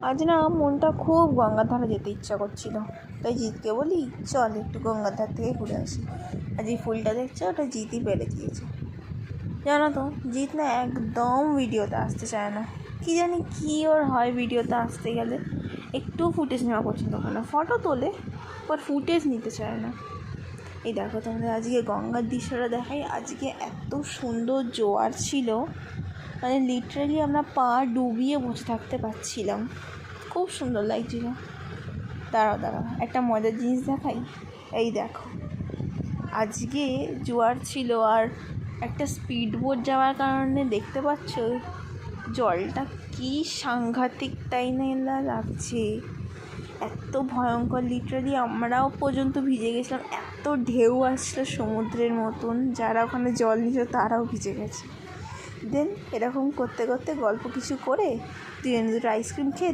আজ না মনটা খুব গঙ্গার ধারে যেতে ইচ্ছা করছিল, তাই জিৎকে বলি চল একটু গঙ্গার ধার থেকে ঘুরে আসি। আজ এই ফুলটা দেখছো, ওটা জিতই পেরে দিয়েছে। জানো তো, জিৎ না একদম ভিডিওতে আসতে চায় না। কি জানি কী ওর হয়, ভিডিওতে আসতে গেলে একটু ফুটেজ নেওয়া পছন্দ করে না। ফটো তোলে বাট ফুটেজ নিতে চায় না। এই দেখো তোমাদের আজকে গঙ্গার দৃশ্যটা দেখাই। আজকে এত সুন্দর জোয়ার ছিল, মানে লিটারালি আমরা পা ডুবিয়ে বসে থাকতে পারছিলাম, খুব সুন্দর লাগছিল। দাঁড়াও একটা মজার জিনিস দেখাই। এই দেখো, আজকে জোয়ার ছিল আর একটা স্পিড বোট যাওয়ার কারণে দেখতে পাচ্ছ জলটা কি সাংঘাতিক তাই না লাগছে, এত ভয়ঙ্কর। লিটারালি আমরাও পর্যন্ত ভিজে গেছিলাম, এত ঢেউ আসলো সমুদ্রের মতন। যারা ওখানে জল নিল তারাও ভিজে গেছে। দেন এরকম করতে করতে গল্প কিছু করে দুটো আইসক্রিম খেয়ে